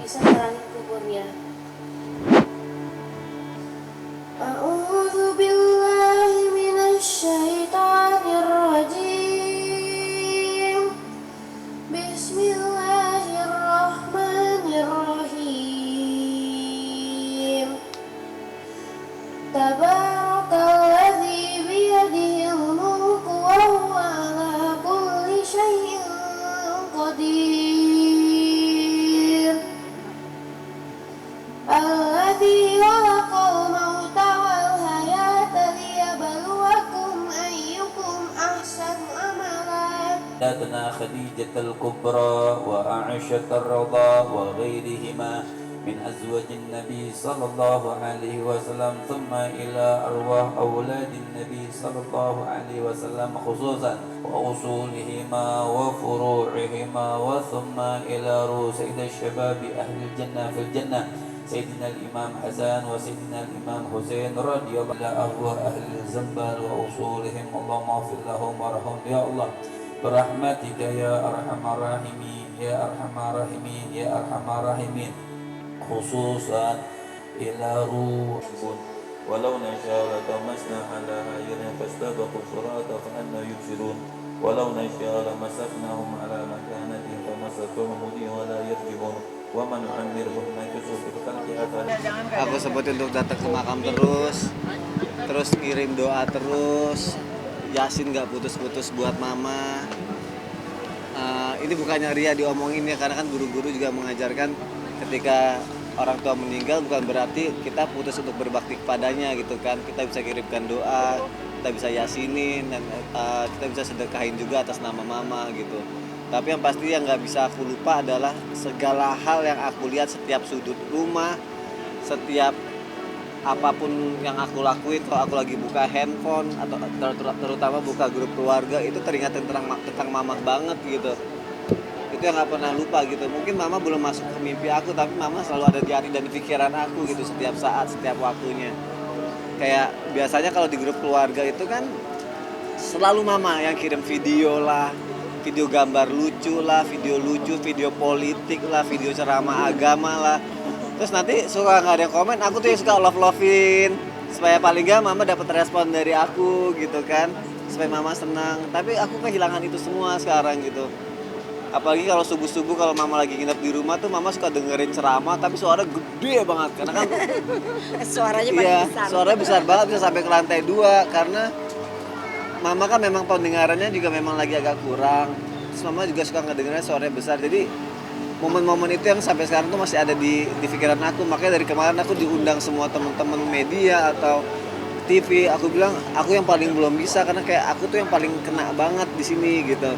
bisa terangi kuburnya. A'udzu billahi minasyaitonir rajim. Bismillahirrahmanirrahim. Tabarakalladzi biyadihil mulku wa huwa ala kulli syai'in qadir. Alladzi khalaqal mauta wal hayata liyabluwakum ayyukum ahsanu amala. سيدتنا خديجة الكبرى وعائشة الرضا وغيرهما من أزواج النبي صلى الله عليه وسلم ثم إلى أرواح أولاد النبي صلى الله عليه وسلم خصوصا وأصولهما وفروعهما وثم إلى رؤوس الشباب أهل الجنة في الجنة سيدنا الإمام حسن وسيدنا الإمام حسين رضي الله عنه أرواح أهل الزنبال وأصولهم اللهم اغفر لهم وارحمهم يا الله برحمتك يا أرحم الراحمين يا أرحم الراحمين يا أرحم الراحمين خصوصا إلى روح ولو نشاء لطمسنا على أعينهم فاستبقوا الصراط فأنى يبصرون ولو نشاء لمسخناهم على مكانتهم فما استطاعوا مضيا ولا يرجعون ومن نعمرهم نكسه في الخلق أفلا. Aku sebutin untuk datang ke makam terus kirim doa terus, Yasin gak putus-putus buat mama. Ini bukannya ria diomongin ya, karena kan guru-guru juga mengajarkan ketika orang tua meninggal bukan berarti kita putus untuk berbakti kepadanya gitu kan. Kita bisa kirimkan doa, kita bisa yasinin, dan kita bisa sedekahin juga atas nama mama gitu. Tapi yang pasti yang gak bisa aku lupa adalah segala hal yang aku lihat setiap sudut rumah, setiap apapun yang aku lakuin. Kalau aku lagi buka handphone atau terutama buka grup keluarga, itu teringat tentang mama banget gitu. Itu yang gak pernah lupa gitu. Mungkin mama belum masuk ke mimpi aku, tapi mama selalu ada di hati dan di pikiran aku gitu, setiap saat, setiap waktunya. Kayak biasanya kalau di grup keluarga itu kan selalu mama yang kirim video lah, video gambar lucu lah, video lucu, video politik lah, video ceramah agama lah. Terus nanti suka nggak ada yang komen, aku tuh yang suka love-lovein supaya paling gak mama dapat respon dari aku gitu kan, supaya mama senang. Tapi aku kehilangan itu semua sekarang gitu. Apalagi kalau subuh-subuh kalau mama lagi nginep di rumah tuh mama suka dengerin ceramah tapi suara gede banget karena kan Suaranya paling iya, besar. suaranya besar banget, bisa sampai ke lantai 2 karena mama kan memang pendengarannya juga memang lagi agak kurang. Terus mama juga suka ngedengerin suaranya besar. Jadi momen-momen itu yang sampai sekarang tuh masih ada di pikiran aku. Makanya dari kemarin aku diundang semua teman-teman media atau TV. Aku bilang aku yang paling belum bisa karena kayak aku tuh yang paling kena banget di sini gitu.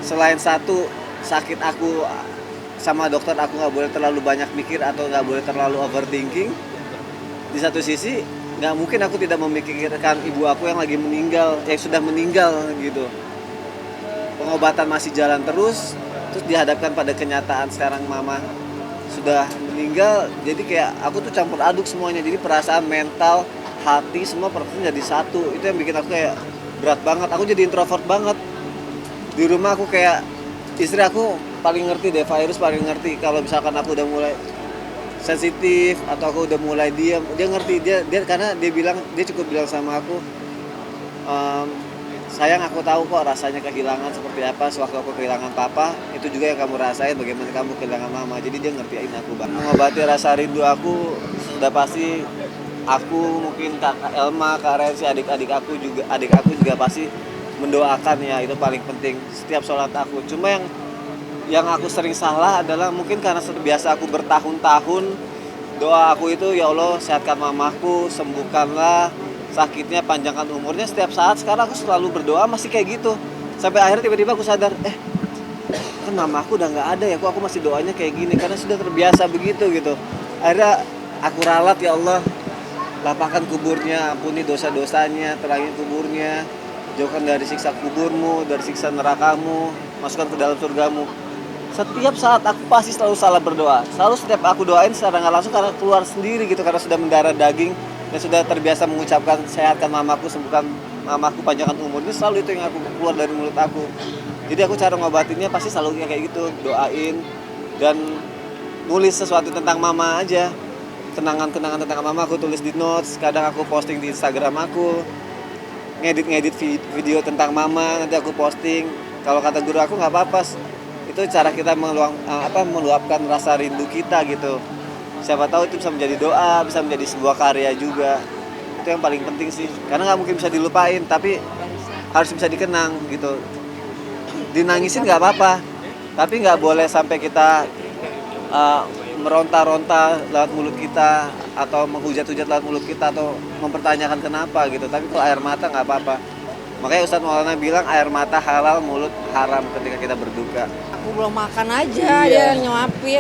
Selain satu sakit aku sama dokter, aku nggak boleh terlalu banyak mikir atau nggak boleh terlalu overthinking. Di satu sisi nggak mungkin aku tidak memikirkan ibu aku yang lagi meninggal, yang sudah meninggal gitu. Pengobatan masih jalan terus dihadapkan pada kenyataan sekarang mama sudah meninggal. Jadi kayak aku tuh campur aduk semuanya. Jadi perasaan, mental, hati, semua perasaan jadi satu. Itu yang bikin aku kayak berat banget. Aku jadi introvert banget. Di rumah aku kayak, istri aku paling ngerti deh, virus paling ngerti. Kalau misalkan aku udah mulai sensitif atau aku udah mulai diam, dia ngerti. Dia karena dia cukup bilang sama aku, sayang, aku tahu kok rasanya kehilangan seperti apa. Sewaktu aku kehilangan papa, itu juga yang kamu rasain, bagaimana kamu kehilangan mama. Jadi dia ngertiin aku banget. Mengobati rasa rindu aku sudah pasti aku, mungkin kakak Elma, Kak Rensi, adik aku juga pasti mendoakan ya, itu paling penting setiap sholat aku. Cuma yang aku sering salah adalah mungkin karena biasa aku bertahun-tahun doa aku itu, ya Allah sehatkan mamaku, sembuhkanlah sakitnya, panjangkan umurnya setiap saat. Sekarang aku selalu berdoa masih kayak gitu. Sampai akhirnya tiba-tiba aku sadar, kan mamaku udah nggak ada ya, kok aku masih doanya kayak gini, karena sudah terbiasa begitu gitu. Akhirnya aku ralat, ya Allah lapangkan kuburnya, ampuni dosa-dosanya, terangi kuburnya, jauhkan dari siksa kuburmu, dari siksa nerakamu, masukkan ke dalam surgamu. Setiap saat aku pasti selalu salah berdoa. Selalu setiap aku doain secara nggak langsung karena keluar sendiri gitu, karena sudah mendarah daging dan sudah terbiasa mengucapkan sehatkan mamaku, sembuhkan mamaku, panjangkan umurnya. Selalu itu yang aku keluar dari mulut aku. Jadi aku cara ngobatinnya pasti selalu kayak gitu, doain. Dan nulis sesuatu tentang mama aja, kenangan-kenangan tentang mama aku tulis di notes, kadang aku posting di Instagram aku, ngedit video tentang mama nanti aku posting. Kalau kata guru aku nggak apa-apa, itu cara kita meluapkan rasa rindu kita gitu. Siapa tahu itu bisa menjadi doa, bisa menjadi sebuah karya juga. Itu yang paling penting sih, karena nggak mungkin bisa dilupain, tapi harus bisa dikenang gitu. Dinangisin nggak apa-apa, tapi nggak boleh sampai kita meronta-ronta lewat mulut kita, atau menghujat-hujat lewat mulut kita, atau mempertanyakan kenapa gitu. Tapi kalau air mata nggak apa-apa. Makanya Ustadz Maulana bilang air mata halal, mulut haram ketika kita berduka. Aku belum makan aja, dia nyuapin.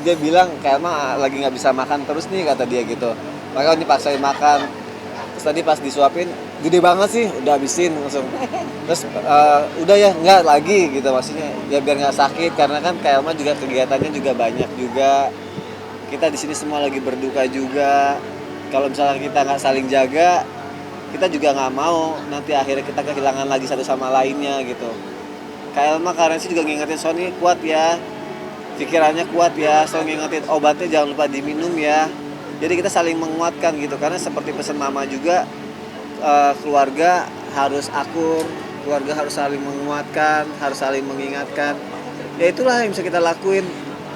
Dia bilang kayak emang lagi nggak bisa makan terus nih, kata dia gitu. Makanya dipaksain makan. Terus tadi pas disuapin, gede banget sih, udah habisin langsung. Terus udah ya, nggak lagi gitu maksudnya. Ya biar nggak sakit, karena kan kayak Elma juga kegiatannya juga banyak juga. Kita di sini semua lagi berduka juga. Kalau misalnya kita nggak saling jaga, kita juga nggak mau nanti akhirnya kita kehilangan lagi satu sama lainnya gitu. Kayak Elma karen sih juga ngingetin Sony, kuat ya, pikirannya kuat ya, selalu ngingetin obatnya jangan lupa diminum ya. Jadi kita saling menguatkan gitu, karena seperti pesan mama juga, keluarga harus akur, keluarga harus saling menguatkan, harus saling mengingatkan. Ya itulah yang bisa kita lakuin,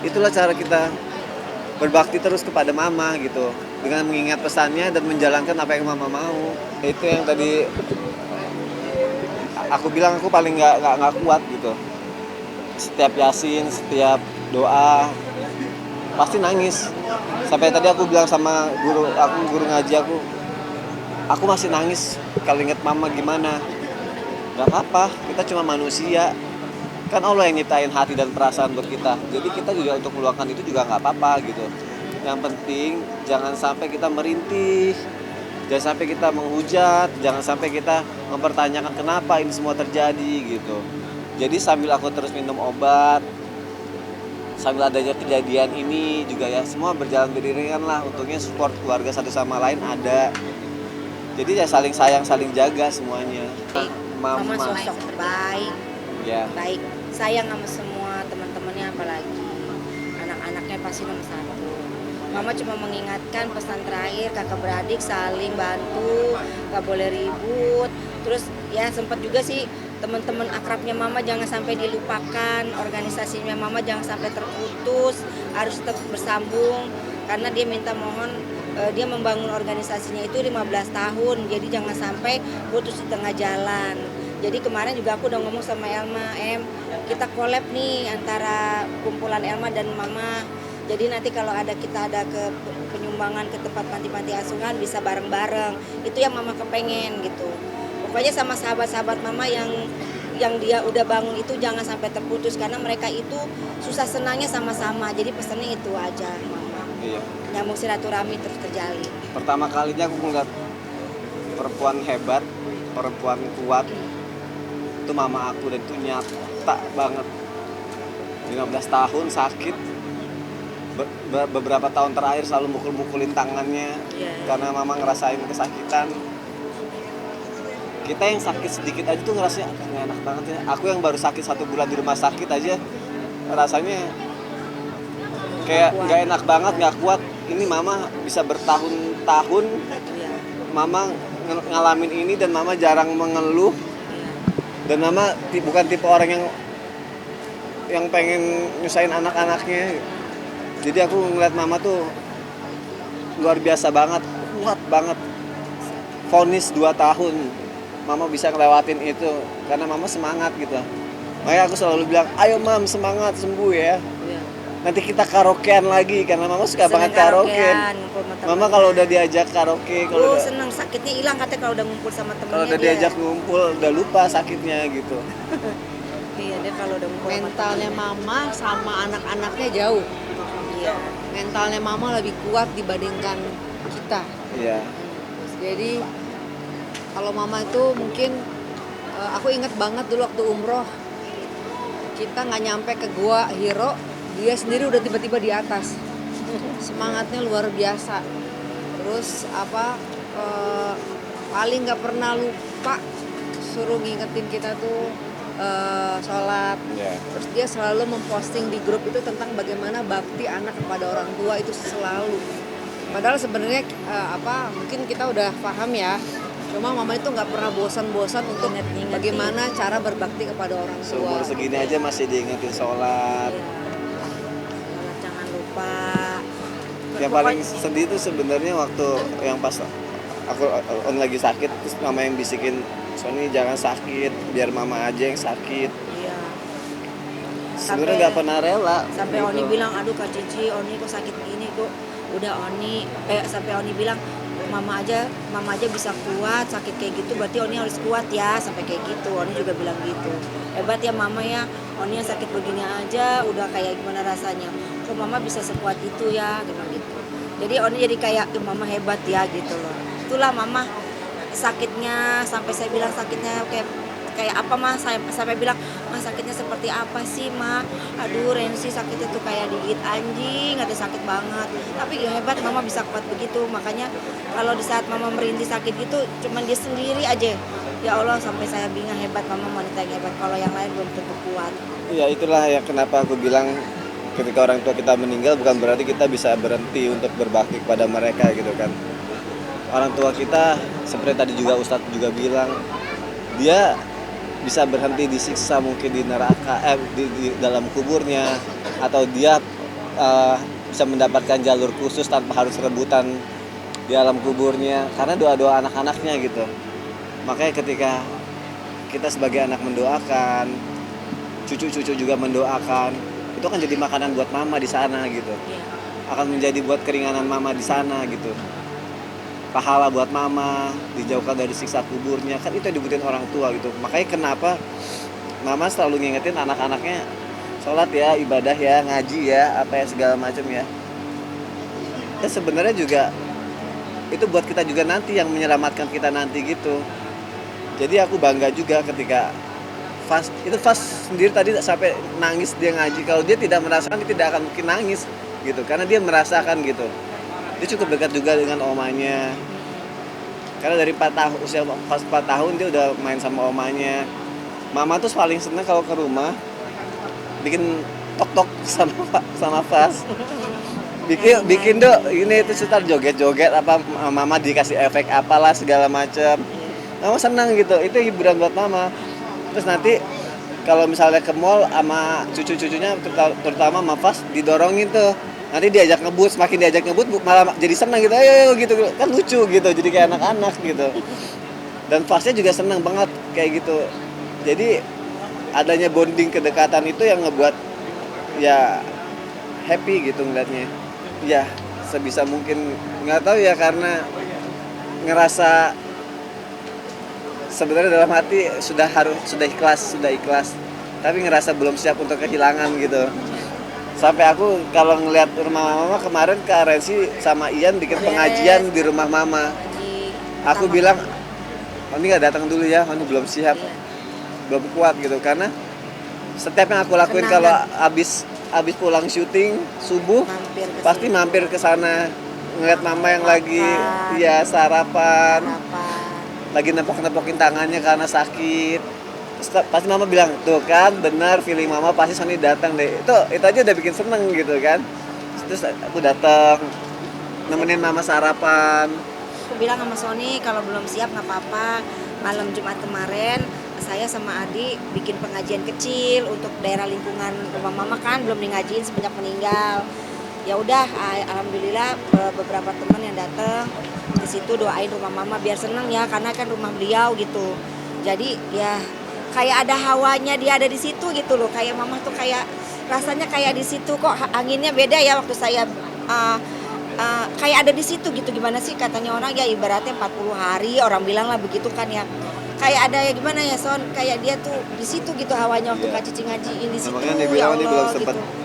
itulah cara kita berbakti terus kepada mama gitu, dengan mengingat pesannya dan menjalankan apa yang mama mau. Itu yang tadi aku bilang, aku paling nggak kuat gitu. Setiap yasin, setiap doa pasti nangis. Sampai tadi aku bilang sama guru ngaji aku masih nangis kalau inget mama gimana. Gak apa-apa, kita cuma manusia. Kan Allah yang nyiptain hati dan perasaan buat kita. Jadi kita juga untuk meluangkan itu juga gak apa-apa gitu. Yang penting jangan sampai kita merintih, jangan sampai kita menghujat, jangan sampai kita mempertanyakan kenapa ini semua terjadi gitu. Jadi sambil aku terus minum obat, sambil adanya kejadian ini juga ya, semua berjalan beriringan lah. Untungnya support keluarga satu sama lain ada. Jadi ya saling sayang, saling jaga semuanya. Mama sosok terbaik, Ya. baik, sayang sama semua teman-temannya, apalagi anak-anaknya pasti nomor satu. Mama cuma mengingatkan pesan terakhir, kakak beradik saling bantu, gak boleh ribut. Terus ya sempat juga sih teman-teman akrabnya mama jangan sampai dilupakan, organisasinya mama jangan sampai terputus, harus tetap bersambung. Karena dia minta mohon, dia membangun organisasinya itu 15 tahun, jadi jangan sampai putus di tengah jalan. Jadi kemarin juga aku udah ngomong sama Elma, kita collab nih antara kumpulan Elma dan mama. Jadi nanti kalau kita ada ke penyumbangan ke tempat panti-panti asuhan bisa bareng-bareng. Itu yang mama kepengen gitu. Pokoknya sama sahabat-sahabat mama yang dia udah bangun itu jangan sampai terputus, karena mereka itu susah senangnya sama-sama. Jadi pesannya itu aja mama. Iya. Nyambung silaturahmi terus terjalin. Pertama kalinya aku ngeliat perempuan hebat, perempuan kuat, itu mama aku, dan itu nyata banget. 15 tahun sakit, beberapa tahun terakhir selalu mukul-mukulin tangannya, karena mama ngerasain kesakitan. Kita yang sakit sedikit aja tuh ngerasanya nggak enak banget ya. Aku yang baru sakit 1 bulan di rumah sakit aja rasanya kayak nggak enak banget, nggak kuat. Ini mama bisa bertahun-tahun mama ngalamin ini, dan mama jarang mengeluh. Dan mama bukan tipe orang yang pengen nyusahin anak-anaknya. Jadi aku ngeliat mama tuh luar biasa banget, kuat banget. Vonis 2 tahun mama bisa ngelewatin itu karena mama semangat gitu. Makanya aku selalu bilang, ayo mam, semangat, sembuh ya. Nanti kita karaokean lagi, karena mama suka banget karaoke. Mama kalau udah diajak karaoke, kalau seneng, sakitnya hilang katanya kalau udah ngumpul sama temennya. kalau udah diajak ngumpul udah lupa sakitnya gitu. Iya, dia kalau udah ngumpul Mentalnya mama sama anak-anaknya jauh. Iya. Mentalnya mama lebih kuat dibandingkan kita. Iya. Jadi kalau mama itu mungkin aku inget banget dulu waktu umroh, kita nggak nyampe ke gua Hiro, dia sendiri udah tiba-tiba di atas. Semangatnya luar biasa. Terus paling nggak pernah lupa suruh ngingetin kita tuh sholat. Ya. Terus dia selalu memposting di grup itu tentang bagaimana bakti anak kepada orang tua itu selalu. Padahal sebenarnya mungkin kita udah paham ya. Cuma mama itu nggak pernah bosan-bosan untuk Ingat-ingetin. bagaimana cara berbakti kepada orang tua. Seumur segini aja masih diingetin sholat. Iya. Sholat jangan lupa. Yang paling sedih itu sebenarnya waktu yang pas aku lagi sakit, terus mama yang bisikin, Sony jangan sakit, biar mama aja yang sakit. Iya. Sebenarnya nggak pernah rela. Sampai gitu. Oni bilang, aduh Kak Cici, Oni kok sakit begini kok. Udah sampai Oni bilang, mama aja bisa kuat sakit kayak gitu, berarti Oni harus kuat ya, sampai kayak gitu. Oni juga bilang gitu. Hebat ya mama ya, Oni yang sakit begini aja udah kayak gimana rasanya. Kok mama bisa sekuat itu ya, gitu. Jadi Oni jadi kayak, mama hebat ya gitu loh. Itulah mama sakitnya, sampai saya bilang sakitnya kayak apa mah, saya sampai bilang mah sakitnya seperti apa sih mah, aduh Rensi sakitnya tuh kayak digigit anjing, ada sakit banget, tapi ya hebat mama bisa kuat begitu. Makanya kalau di saat mama merintih sakit gitu cuman dia sendiri aja, ya Allah, sampai saya bingung, hebat mama, wanita yang hebat, kalau yang lain belum tentu kuat. Ya itulah ya kenapa aku bilang ketika orang tua kita meninggal bukan berarti kita bisa berhenti untuk berbakti kepada mereka gitu kan. Orang tua kita seperti tadi juga Ustadz juga bilang, dia bisa berhenti disiksa mungkin di neraka, di dalam kuburnya, atau dia bisa mendapatkan jalur khusus tanpa harus rebutan di alam kuburnya karena doa-doa anak-anaknya gitu. Makanya ketika kita sebagai anak mendoakan, cucu-cucu juga mendoakan, itu akan jadi makanan buat mama di sana gitu. Akan menjadi buat keringanan mama di sana gitu. Pahala buat mama, dijauhkan dari siksa kuburnya, kan itu yang dibutuhin orang tua gitu. Makanya kenapa mama selalu ngingetin anak-anaknya sholat ya, ibadah ya, ngaji ya, apa ya segala macam ya. Dan sebenarnya juga itu buat kita juga nanti, yang menyelamatkan kita nanti gitu. Jadi aku bangga juga ketika Fas sendiri tadi sampai nangis dia ngaji. Kalau dia tidak merasakan, dia tidak akan mungkin nangis gitu, karena dia merasakan gitu. Dia cukup dekat juga dengan omanya. Karena dari 4 tahun, usia pas 4 tahun dia udah main sama omanya. Mama tuh paling seneng kalau ke rumah bikin tok-tok sama Fas. Bikin dok, ini itu setar joget-joget apa, mama dikasih efek apalah segala macam. Mama senang gitu. Itu hiburan buat mama. Terus nanti kalau misalnya ke mall sama cucu-cucunya, terutama sama Fas, didorongin tuh. Nanti diajak ngebut, semakin diajak ngebut malah jadi senang gitu, ayo gitu, kan lucu gitu, jadi kayak anak-anak gitu. Dan Fasnya juga senang banget kayak gitu. Jadi adanya bonding kedekatan itu yang ngebuat ya happy gitu ngeliatnya. Ya sebisa mungkin, nggak tahu ya, karena ngerasa sebenarnya dalam hati sudah ikhlas, tapi ngerasa belum siap untuk kehilangan gitu. Sampai aku kalau ngeliat rumah mama kemarin, Kak Rensi sama Ian bikin pengajian di rumah mama. Aku bilang, Oni nggak datang dulu ya, Oni belum siap, belum kuat gitu. Karena setiap yang aku lakuin kalau abis pulang syuting subuh, pasti mampir ke sana ngeliat mama yang lagi ya sarapan, lagi nepok-nepokin tangannya karena sakit. Pasti mama bilang, tuh kan benar, feeling mama pasti Sony datang deh. Itu aja udah bikin seneng gitu kan. Terus aku datang nemenin mama sarapan. Aku bilang sama Sony, kalau belum siap nggak apa-apa. Malam Jumat kemarin saya sama Adi bikin pengajian kecil untuk daerah lingkungan rumah mama, kan belum ngajiin semenjak meninggal. Ya udah, alhamdulillah beberapa teman yang datang ke situ doain rumah mama biar seneng ya, karena kan rumah beliau gitu. Jadi ya kayak ada hawanya, dia ada di situ gitu loh. Kayak mama tuh kayak rasanya kayak di situ, kok anginnya beda ya waktu saya kayak ada di situ gitu. Gimana sih katanya orang ya, ibaratnya 40 hari orang bilang lah begitu kan ya. Kayak ada ya gimana ya Son, kayak dia tuh di situ gitu hawanya waktu Kak Cici ngajiin di situ. Makanya dia ya bilang dia belum Allah sempat. gitu.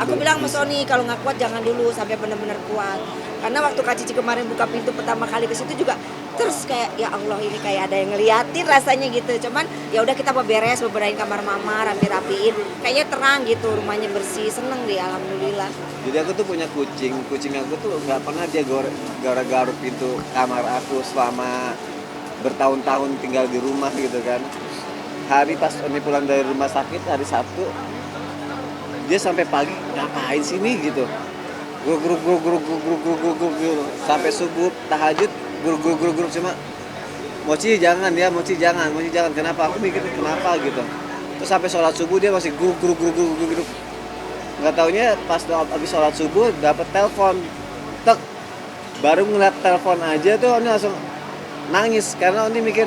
Aku bilang sama Sony, kalau nggak kuat jangan dulu sampai benar-benar kuat. Karena waktu Kak Cici kemarin buka pintu pertama kali ke situ juga terus kayak ya Allah, ini kayak ada yang ngeliatin rasanya gitu. Cuman ya udah kita beberes, beberesin kamar mama, rapi-rapiin. Kayaknya terang gitu, rumahnya bersih, seneng deh alhamdulillah. Jadi aku tuh punya kucing aku tuh nggak pernah dia garuk pintu kamar aku selama bertahun-tahun tinggal di rumah gitu kan. hari pas Oni pulang dari rumah sakit hari Sabtu, dia sampai pagi ngapain sini gitu, guru sampai subuh tahajud guru cuma Mochi jangan ya, Mochi jangan, kenapa? Aku mikir kenapa gitu. Terus sampai sholat subuh dia masih guru. Nggak taunya pas habis sholat subuh dapat telepon, tek, baru ngeliat telepon aja tuh Oni langsung nangis karena Oni mikir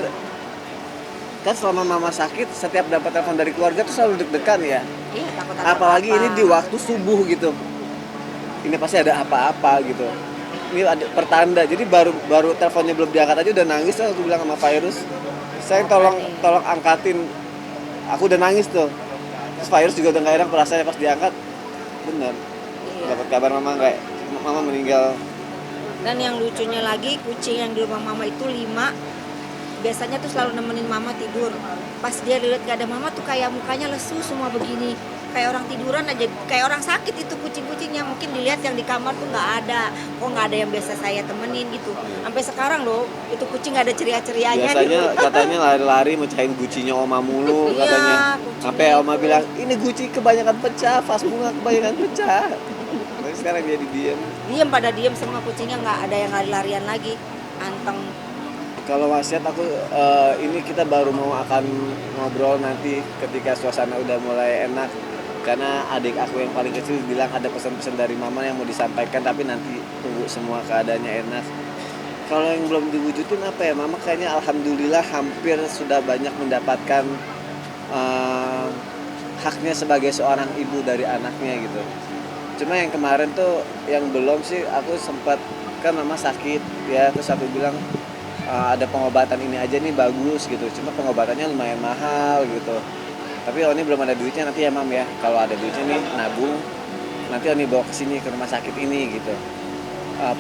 kan selama mama sakit setiap dapat telepon dari keluarga tuh selalu deg-degan ya. Iya, takut ada Apalagi apa-apa. ini di waktu subuh gitu. Ini pasti ada apa-apa gitu. Ini ada pertanda. Jadi baru teleponnya belum diangkat aja udah nangis. Aku bilang sama Virus, saya tolong angkatin. Aku udah nangis tuh. Terus Virus juga udah gak enak perasaannya pas diangkat. Bener. Iya. Dapat kabar mama meninggal. Dan yang lucunya lagi, kucing yang di rumah mama itu 5. Biasanya tuh selalu nemenin mama tidur. Pas dia lihat gak ada mama tuh kayak mukanya lesu semua begini. Kayak orang tiduran aja, kayak orang sakit itu kucing-kucingnya. Mungkin dilihat yang di kamar tuh nggak ada. Kok nggak ada yang biasa saya temenin gitu. Sampai sekarang loh, itu kucing nggak ada ceria-cerianya. Biasanya katanya lari-lari mecahin gucinya Oma mulu Iya, katanya. gucinya. Sampai Oma bilang, ini guci kebanyakan pecah, vas bunga kebanyakan pecah. Tapi sekarang dia diem. Diem semua kucingnya, nggak ada yang lari-larian lagi. Anteng. Kalau wasiat aku ini kita baru mau akan ngobrol nanti ketika suasana udah mulai enak. Karena adik aku yang paling kecil bilang ada pesan-pesan dari mama yang mau disampaikan, tapi nanti tunggu semua keadaannya enak. Kalau yang belum diwujudin apa ya, mama kayaknya alhamdulillah hampir sudah banyak mendapatkan haknya sebagai seorang ibu dari anaknya gitu. Cuma yang kemarin tuh yang belum sih, aku sempat kan mama sakit ya, terus aku bilang ada pengobatan ini aja nih bagus gitu, cuma pengobatannya lumayan mahal gitu. Tapi Oni belum ada duitnya, nanti ya mam ya, kalau ada duitnya nih nabung, nanti Oni bawa kesini ke rumah sakit ini gitu,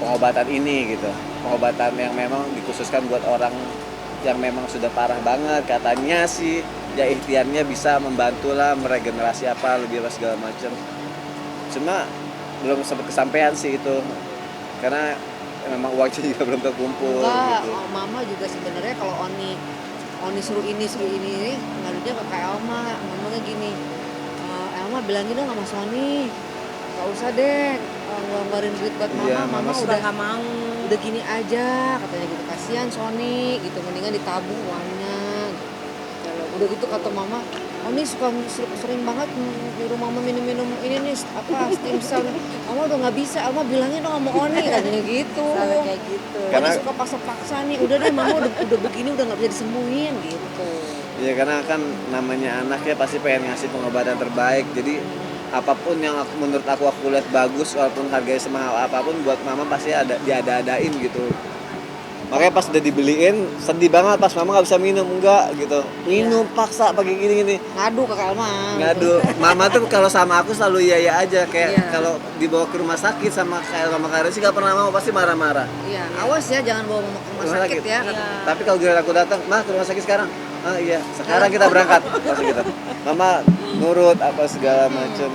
pengobatan ini gitu, pengobatan yang memang dikhususkan buat orang yang memang sudah parah banget. Katanya sih ya ikhtiarnya bisa membantu lah meregenerasi apa lebih apa segala macam. Cuma belum sempat kesampaian sih itu, karena memang uangnya juga belum terkumpul. Enggak, Gitu. mama juga sebenarnya kalau Oni suruh ini ngadunya ke Kak Elma, ngomongnya gini, Elma bilangin dong sama Sony, gak usah deh ngeluarin duit buat mama, Iya, mama mama udah nggak mau. udah gini aja, katanya gitu, kasihan Sony gitu, mendingan ditabung uangnya. Udah gitu kata mama, Oni suka sering banget nyuruh mama minum ini nih apa stem cell. Mama udah nggak bisa, Elma bilangin dong sama Oni katanya gitu. Sampai kayak gitu. Karena- Oni suka paksa-paksa nih, udah deh mama udah begini udah nggak bisa disembuhin gitu. Ya karena kan namanya anak ya pasti pengen ngasih pengobatan terbaik. Jadi apapun yang menurut aku lihat bagus, walaupun harganya semahal apapun, buat mama pasti ada diada-adain gitu. Makanya pas udah dibeliin sedih banget pas mama nggak bisa minum, enggak gitu. Minum paksa pakai gini-gini. Ngadu ke Kak Elma. Ngadu. Mama tuh kalau sama aku selalu iya aja, kayak Iya. kalau dibawa ke rumah sakit sama kayak sama Karen sih gak pernah mau, pasti marah-marah. Iya, awas ya jangan bawa mama ke rumah sakit ya. Iya. Tapi kalau giliran aku datang, "Mah, ke rumah sakit sekarang." "Ah iya, sekarang kita berangkat." Pasti gitu. Mama nurut apa segala macem.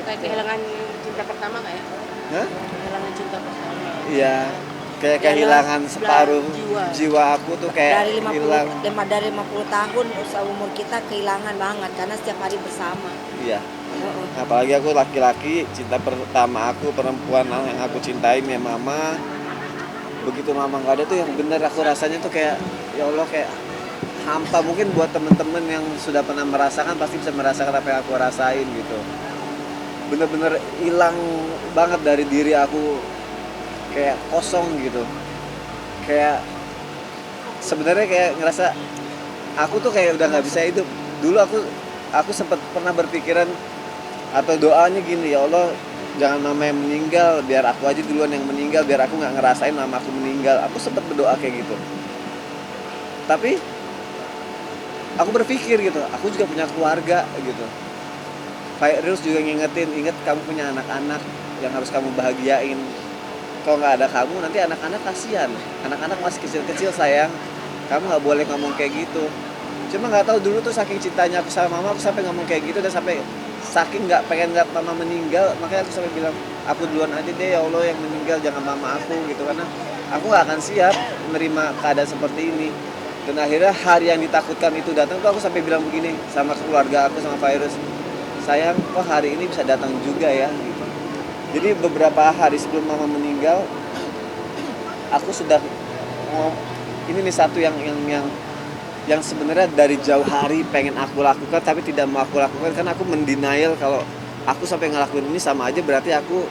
Kayak kehilangan cinta pertama nggak ya? Hah? Kehilangan cinta pertama. Iya. Kayak kehilangan separuh jiwa aku tuh kayak Dari hilang. 50 tahun usaha umur kita kehilangan banget karena setiap hari bersama. Iya. Apalagi aku laki-laki, cinta pertama aku perempuan yang aku cintain ya mama. Begitu mama nggak ada tuh yang bener aku rasanya tuh kayak ya Allah, kayak hampa. Mungkin buat temen-temen yang sudah pernah merasakan pasti bisa merasakan apa yang aku rasain gitu. Bener-bener hilang banget dari diri aku, kayak kosong gitu. Kayak sebenarnya kayak ngerasa aku tuh kayak udah nggak bisa hidup. Dulu aku sempat pernah berpikiran atau doanya gini, ya Allah jangan mama yang meninggal, biar aku aja duluan yang meninggal, biar aku nggak ngerasain mama aku meninggal. Aku sempat berdoa kayak gitu. Tapi aku berpikir gitu, aku juga punya keluarga gitu. Virus juga ngingetin, inget kamu punya anak-anak yang harus kamu bahagiain. Kalau nggak ada kamu nanti anak-anak kasihan. Anak-anak masih kecil-kecil sayang, kamu nggak boleh ngomong kayak gitu. Cuma nggak tahu dulu tuh saking cintanya aku sama mama, aku sampai ngomong kayak gitu, dan sampai saking nggak pengen lihat mama meninggal, makanya aku sampai bilang aku duluan aja deh ya Allah yang meninggal, jangan mama aku gitu, karena aku nggak akan siap menerima keadaan seperti ini. Dan akhirnya hari yang ditakutkan itu datang tuh aku sampai bilang begini sama keluarga aku, sama Virus, sayang kok hari ini bisa datang juga ya gitu. Jadi beberapa hari sebelum mama meninggal, aku sudah ini nih satu yang sebenarnya dari jauh hari pengen aku lakukan tapi tidak mau aku lakukan karena aku mendenial kalau aku sampai ngelakuin ini sama aja berarti aku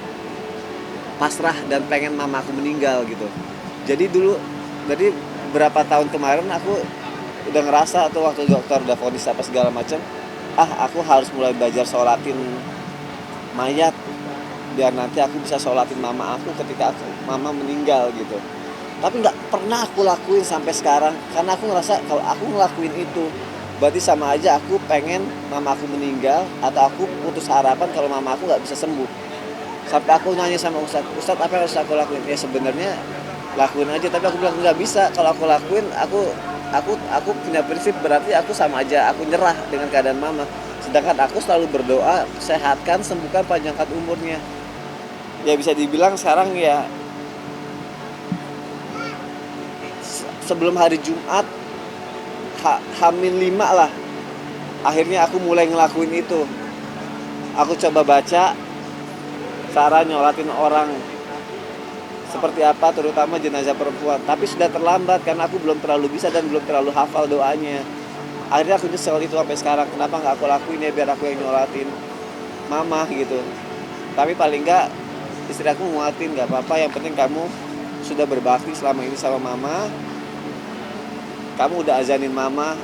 pasrah dan pengen mama aku meninggal gitu. Jadi berapa tahun kemarin aku udah ngerasa tuh waktu dokter udah vonis apa segala macam, aku harus mulai belajar sholatin mayat biar nanti aku bisa sholatin mama aku ketika mama meninggal gitu. Tapi nggak pernah aku lakuin sampai sekarang karena aku ngerasa kalau aku ngelakuin itu berarti sama aja aku pengen mama aku meninggal atau aku putus harapan kalau mama aku nggak bisa sembuh. Sampai aku nanya sama Ustadz apa yang harus aku lakuin? Ya sebenarnya lakuin aja, tapi aku bilang nggak bisa. Kalau aku lakuin aku punya prinsip berarti aku sama aja aku nyerah dengan keadaan mama. Sedangkan aku selalu berdoa sehatkan, sembuhkan, panjangkan umurnya. Ya bisa dibilang sekarang ya sebelum hari Jumat H-5 lah akhirnya aku mulai ngelakuin itu. Aku coba baca cara nyolatin orang seperti apa, terutama jenazah perempuan. Tapi sudah terlambat karena aku belum terlalu bisa dan belum terlalu hafal doanya. Akhirnya aku nyesel itu sampai sekarang. Kenapa nggak aku lakuin ya biar aku yang nyolatin mama gitu. Tapi paling nggak istri aku nguatin, nggak apa-apa. Yang penting kamu sudah berbakti selama ini sama mama. Kamu udah azanin mama.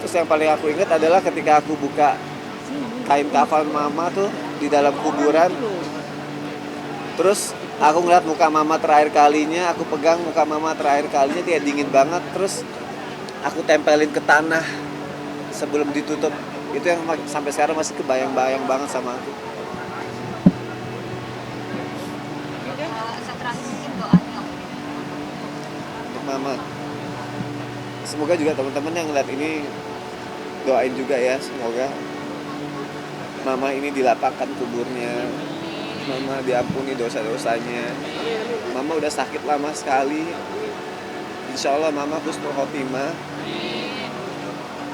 Terus yang paling aku ingat adalah ketika aku buka kain kafan mama tuh di dalam kuburan. Terus aku ngeliat muka mama terakhir kalinya, aku pegang muka mama terakhir kalinya, dia dingin banget. Terus aku tempelin ke tanah sebelum ditutup. Itu yang sampai sekarang masih kebayang-bayang banget sama aku. Untuk mama. Semoga juga teman-teman yang ngeliat ini doain juga ya, semoga mama ini dilapangkan kuburnya. Mama diampuni dosa-dosanya. Mama udah sakit lama sekali. Insya Allah mama husnul khotimah.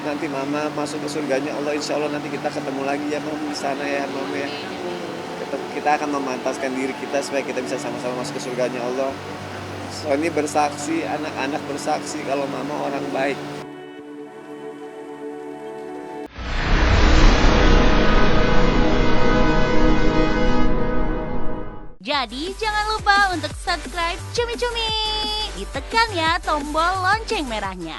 Nanti mama masuk ke surganya Allah. Insya Allah nanti kita ketemu lagi ya mama di sana ya mama ya. Kita akan memantaskan diri kita supaya kita bisa sama-sama masuk ke surganya Allah. Sony bersaksi, anak-anak bersaksi kalau mama orang baik. Jadi jangan lupa untuk subscribe Cumi Cumi. Ditekan ya tombol lonceng merahnya.